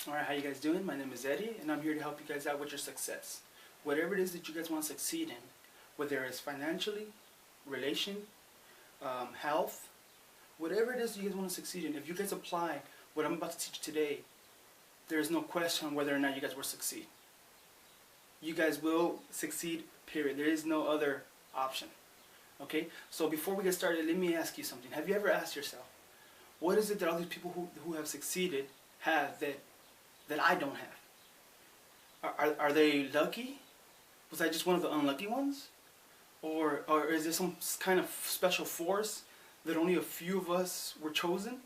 Alright, how you guys doing? My name is Eddie, and I'm here to help you guys out with your success. Whatever it is that you guys want to succeed in, whether it's financially, relation, health, whatever it is you guys want to succeed in, if you guys apply what I'm about to teach today, there's no question on whether or not you guys will succeed. You guys will succeed, period. There is no other option. Okay? So before we get started, let me ask you something. Have you ever asked yourself, what is it that all these people who have succeeded have that I don't have? Are they lucky? Was I just one of the unlucky ones? Or is there some kind of special force that only a few of us were chosen?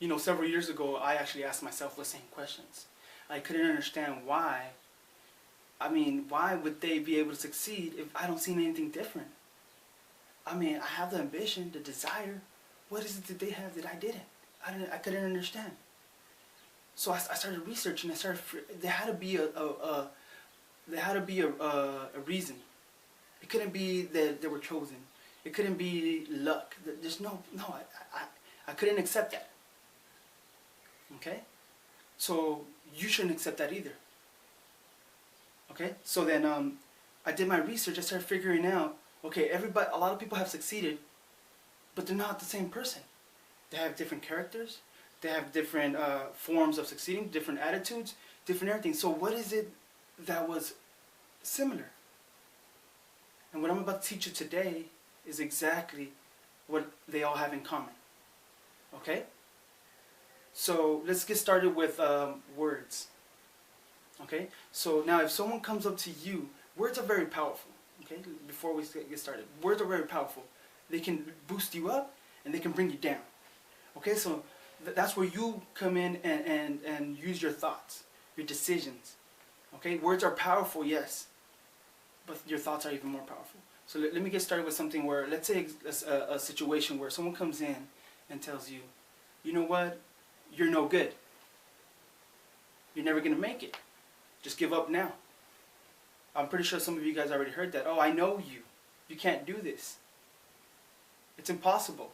You know, several years ago, I actually asked myself the same questions. I couldn't understand why. I mean, why would they be able to succeed if I don't see anything different? I mean, I have the ambition, the desire. What is it that they have that I didn't? I couldn't understand. So I started researching. There had to be a reason. It couldn't be that they were chosen. It couldn't be luck. There's I couldn't accept that. Okay? So you shouldn't accept that either. Okay? So then I did my research. I started figuring out, okay, a lot of people have succeeded, but they're not the same person. They have different characters. They have different forms of succeeding, different attitudes, different everything. So what is it that was similar? And what I'm about to teach you today is exactly what they all have in common. Okay? So let's get started with words. Okay? So now if someone comes up to you, words are very powerful. Okay? Before we get started, words are very powerful. They can boost you up and they can bring you down. Okay? So that's where you come in and use your thoughts, your decisions. Okay? Words are powerful, yes, but your thoughts are even more powerful. So let me get started with something where, let's say a situation where someone comes in and tells you, you know what, you're no good. You're never going to make it. Just give up now. I'm pretty sure some of you guys already heard that. Oh, I know you. You can't do this. It's impossible.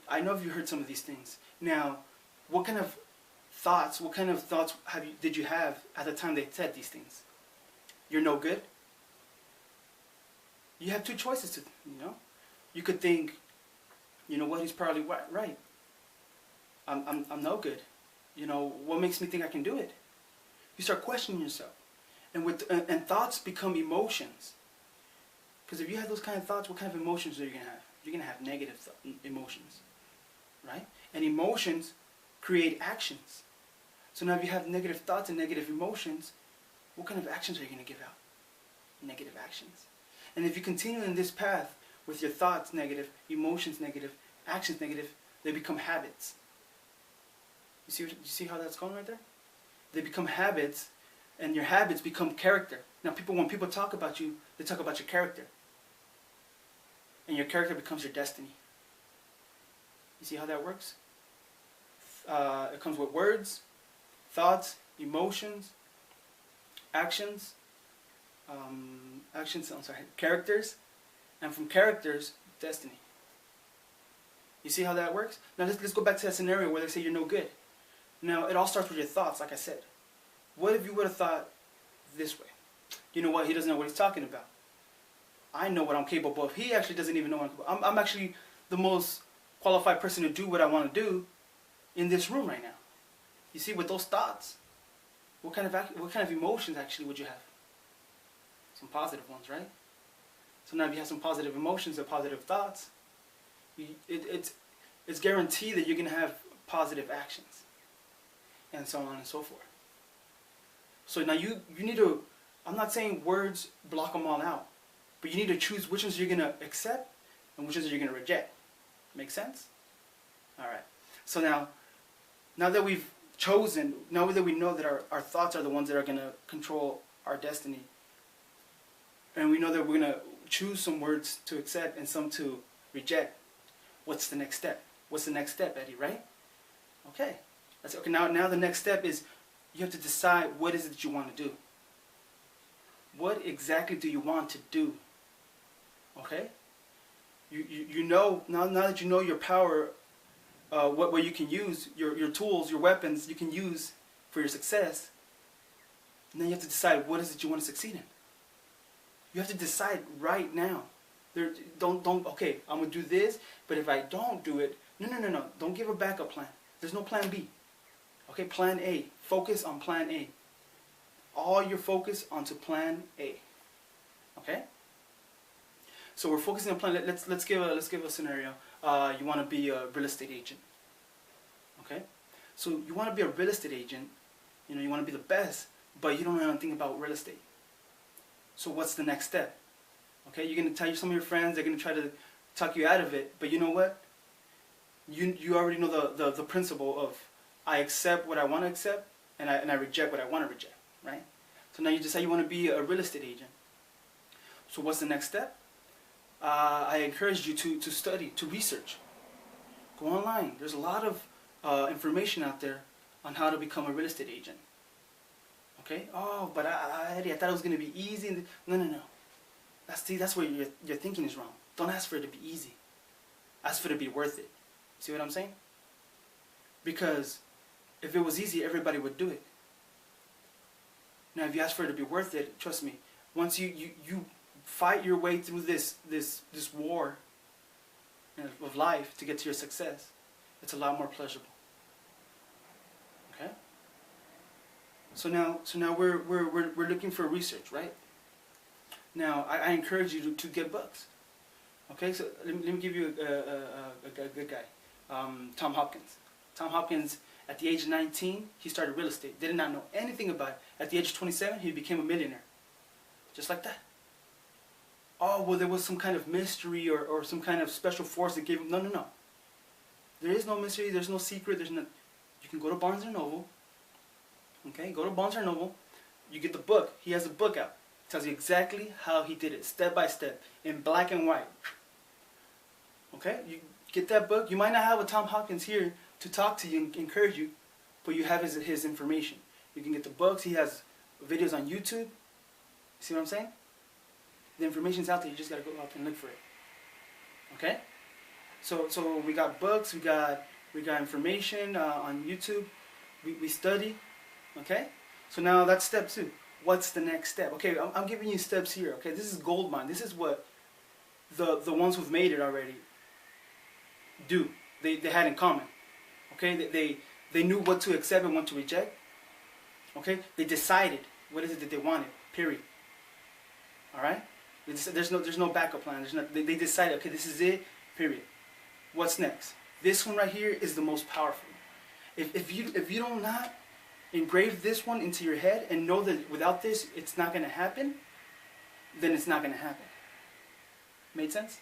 I know you heard some of these things. Now, what kind of thoughts did you have at the time they said these things? You're no good? You have two choices You could think, you know what, he's probably right. I'm no good. You know, what makes me think I can do it? You start questioning yourself. And thoughts become emotions. Because if you have those kind of thoughts, what kind of emotions are you going to have? You're going to have negative emotions. Right? And emotions create actions. So now if you have negative thoughts and negative emotions, what kind of actions are you going to give out? Negative actions. And if you continue in this path with your thoughts negative, emotions negative, actions negative, they become habits. You see how that's going right there? They become habits, and your habits become character. Now when people talk about you, they talk about your character. And your character becomes your destiny. You see how that works? It comes with words, thoughts, emotions, characters, and from characters, destiny. You see how that works? Now let's go back to that scenario where they say you're no good. Now it all starts with your thoughts, like I said. What if you would have thought this way? You know what? He doesn't know what he's talking about. I know what I'm capable of. He actually doesn't even know what I'm capable of. I'm actually the most qualified person to do what I want to do in this room right now. You see, with those thoughts, what kind of emotions actually would you have? Some positive ones, right? So now if you have some positive emotions or positive thoughts, it's guaranteed that you're going to have positive actions, and so on and so forth. So now you need to, I'm not saying words block them all out, but you need to choose which ones you're going to accept and which ones you're going to reject. Make sense? Alright. So now that we've chosen, now that we know that our thoughts are the ones that are going to control our destiny, and we know that we're going to choose some words to accept and some to reject, what's the next step? What's the next step, Eddie, right? Okay. Okay. Now the next step is you have to decide what is it that you want to do. What exactly do you want to do? Okay? You know, now that you know your power what you can use, your tools, your weapons you can use for your success. And then you have to decide what is it you want to succeed in. You have to decide right now. Don't, okay, I'm going to do this, but if I don't do it, no. Don't give a backup plan. There's no plan B. Okay, plan A. Focus on plan A. All your focus onto plan A. Okay? So we're focusing on plan. Let's give a scenario. You want to be a real estate agent. Okay? So you want to be a real estate agent. You know, you want to be the best, but you don't know anything about real estate. So what's the next step? Okay, you're going to tell some of your friends, they're going to try to talk you out of it, but you know what? You already know the principle of I accept what I want to accept, and I reject what I want to reject, right? So now you decide you want to be a real estate agent. So what's the next step? I encourage you to study, to research. Go online. There's a lot of information out there on how to become a real estate agent. Okay? Oh, but Eddie, I thought it was going to be easy. No. That's where your thinking is wrong. Don't ask for it to be easy. Ask for it to be worth it. See what I'm saying? Because if it was easy, everybody would do it. Now, if you ask for it to be worth it, trust me, once you fight your way through this war of life to get to your success, it's a lot more pleasurable. Okay? So now we're looking for research, right? Now I encourage you to get books. Okay, so let me give you a good guy, Tom Hopkins. Tom Hopkins, at the age of 19, he started real estate. Did not know anything about it. At the age of 27, he became a millionaire, just like that. Oh, well, there was some kind of mystery or some kind of special force that gave him. No. There is no mystery. There's no secret. There's no. You can go to Barnes & Noble. Okay, go to Barnes & Noble. You get the book. He has a book out. It tells you exactly how he did it, step by step, in black and white. Okay, you get that book. You might not have a Tom Hopkins here to talk to you and encourage you, but you have his information. You can get the books. He has videos on YouTube. See what I'm saying? The information's out there. You just got to go out and look for it. Okay? So we got books. We got information on YouTube. We study. Okay? So now that's step 2. What's the next step? Okay, I'm giving you steps here. Okay, this is gold mine. This is what the ones who've made it already do. They had in common. Okay, they knew what to accept and what to reject. Okay, they decided what is it that they wanted. Period. All right. There's no backup plan. They decided. Okay, this is it. Period. What's next? This one right here is the most powerful. If you don't not engrave this one into your head and know that without this it's not going to happen, then it's not going to happen. Made sense?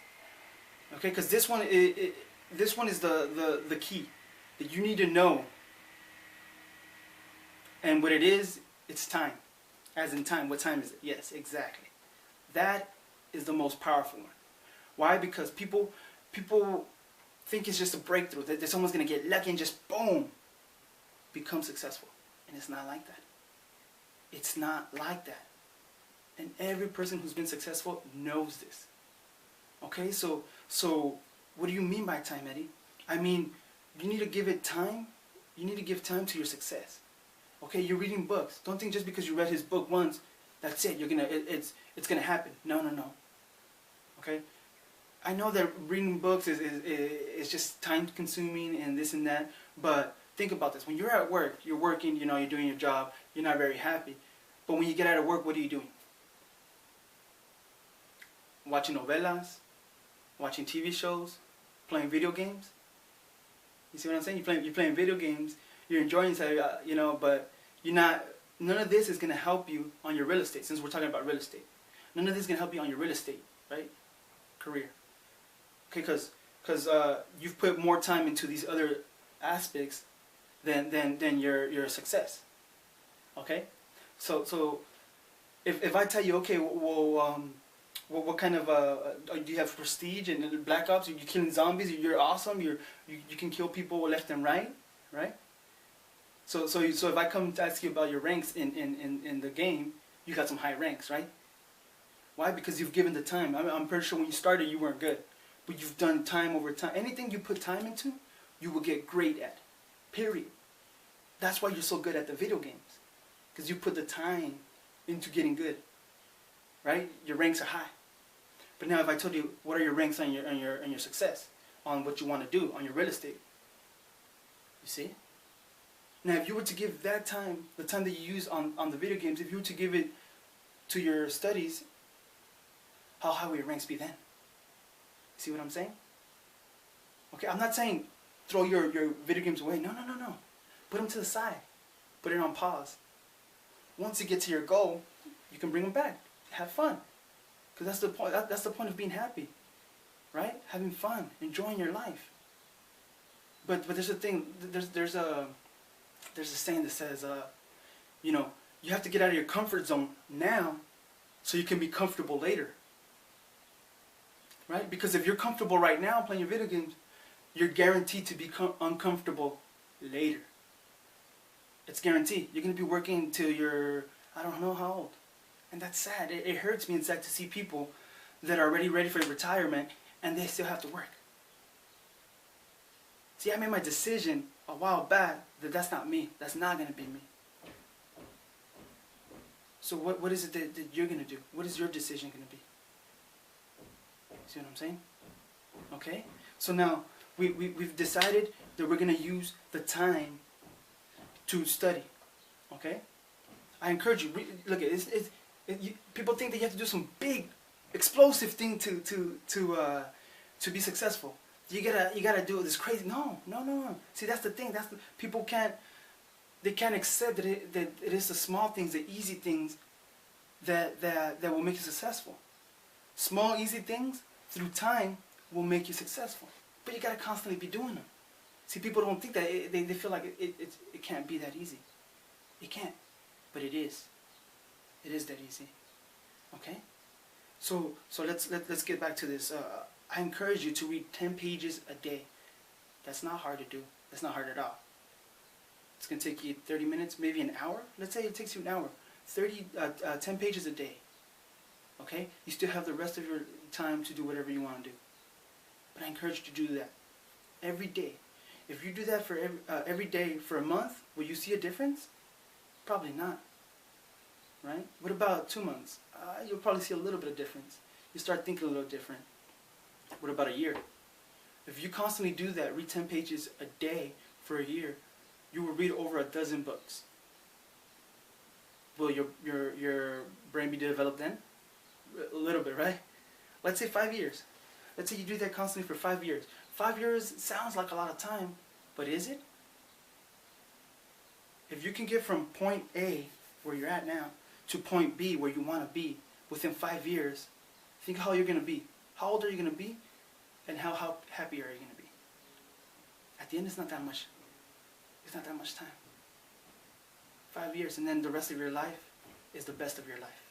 Okay, because this one is the key that you need to know. And what it is, it's time. As in time. What time is it? Yes, exactly. That is the most powerful one. Why? Because people think it's just a breakthrough, that someone's going to get lucky and just boom, become successful. And it's not like that. It's not like that. And every person who's been successful knows this. Okay, so what do you mean by time, Eddie? I mean, you need to give it time. You need to give time to your success. Okay, you're reading books. Don't think just because you read his book once, that's it. It's gonna happen. No. Okay, I know that reading books is just time consuming and this and that, but think about this. When you're at work, you're working, you're doing your job, you're not very happy. But when you get out of work, what are you doing? Watching novelas, watching TV shows, playing video games. You see what I'm saying? You're playing video games, you're enjoying yourself, but you're not. None of this is going to help you on your real estate, since we're talking about real estate. None of this is going to help you on your real estate, right? Career. Okay, because you've put more time into these other aspects than your success. Okay, so if I tell you, okay, well, what kind of do you have prestige and Black Ops? You're killing zombies. You're awesome. You can kill people left and right. So if I come to ask you about your ranks in the game, you got some high ranks, right? Why? Because you've given the time. I'm pretty sure when you started you weren't good, but you've done time over time. Anything you put time into, you will get great at. Period. That's why you're so good at the video games. Because you put the time into getting good. Right? Your ranks are high. But now if I told you what are your ranks on your success, on what you want to do, on your real estate. You see? Now if you were to give that time, the time that you use on the video games, if you were to give it to your studies, how high will your ranks be then? See what I'm saying? Okay, I'm not saying throw your video games away. No. Put them to the side. Put it on pause. Once you get to your goal, you can bring them back. Have fun. Because that's the point. That's the point of being happy. Right? Having fun. Enjoying your life. But there's a thing. There's a saying that says, you have to get out of your comfort zone now so you can be comfortable later. Right? Because if you're comfortable right now playing your video games, you're guaranteed to be uncomfortable later. It's guaranteed. You're going to be working till you're, I don't know how old. And that's sad. It hurts me inside to see people that are already ready for retirement and they still have to work. See, I made my decision a while back that that's not me. That's not going to be me. So what is it that you're going to do? What is your decision going to be? See what I'm saying? Okay? So now, we've decided that we're going to use the time to study. Okay? I encourage you, look, people think that you have to do some big, explosive thing to be successful. You gotta do this crazy. No. See, that's the thing. People can't accept that it is the small things, the easy things that will make you successful. Small, easy things through time will make you successful. But you gotta constantly be doing them. See, people don't think that. They feel like it can't be that easy. It can't, but it is. It is that easy. Okay? So let's get back to this. I encourage you to read 10 pages a day. That's not hard to do. That's not hard at all. It's going to take you 30 minutes, maybe an hour. Let's say it takes you an hour. 10 pages a day. Okay? You still have the rest of your time to do whatever you want to do. But I encourage you to do that every day. If you do that for every day for a month, will you see a difference? Probably not. Right? What about 2 months? You'll probably see a little bit of difference. You start thinking a little different. What about a year? If you constantly do that, read 10 pages a day for a year, you will read over a dozen books. Will your brain be developed then? A little bit, right? Let's say 5 years. Let's say you do that constantly for 5 years. 5 years sounds like a lot of time, but is it? If you can get from point A, where you're at now, to point B, where you want to be, within 5 years, think how you're going to be. How old are you going to be? And how happy are you going to be? At the end, it's not that much. It's not that much time. 5 years, and then the rest of your life is the best of your life.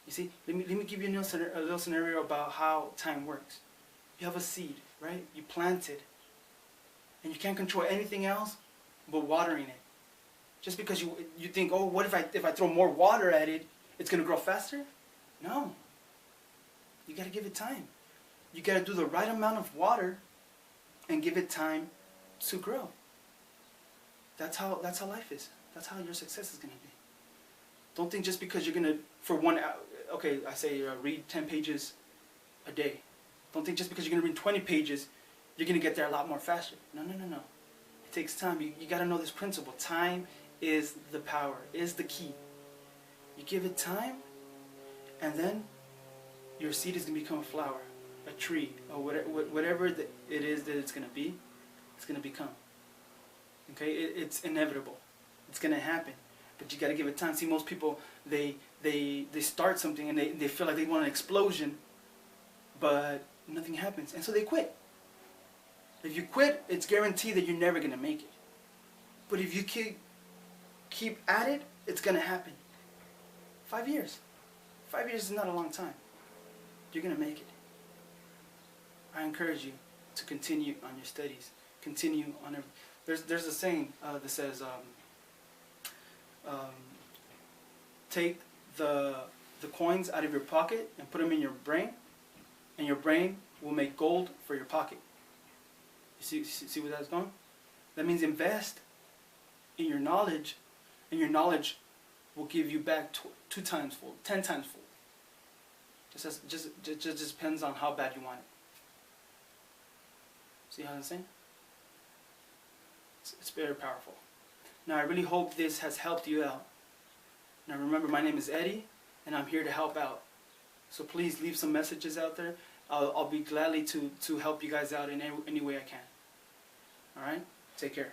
You see, let me give you a little scenario about how time works. You have a seed, right? You plant it, and you can't control anything else but watering it. Just because you think, oh, what if I throw more water at it, it's going to grow faster? No. You got to give it time. You got to do the right amount of water and give it time to grow. That's how life is. That's how your success is going to be. Don't think just because you're going to, for 1 hour, okay, I say read 10 pages a day. Don't think just because you're going to read 20 pages, you're going to get there a lot more faster. No. It takes time. You got to know this principle. Time is the power, is the key. You give it time, and then your seed is going to become a flower, a tree, or whatever it is that it's going to be, it's going to become. Okay, it's inevitable. It's going to happen. But you got to give it time. See, most people, they start something and they feel like they want an explosion, but nothing happens. And so they quit. If you quit, it's guaranteed that you're never going to make it. But if you keep at it, it's going to happen. 5 years. 5 years is not a long time. You're going to make it. I encourage you to continue on your studies. Continue on everything. There's a saying that says, take the coins out of your pocket and put them in your brain, and your brain will make gold for your pocket. see where that's going? That means invest in your knowledge, and your knowledge will give you back 2 times full, 10 times full. Just depends on how bad you want it. See how I'm saying? It's very powerful. Now I really hope this has helped you out. Now remember, my name is Eddie, and I'm here to help out. So please leave some messages out there. I'll be gladly to help you guys out in any way I can. Alright? Take care.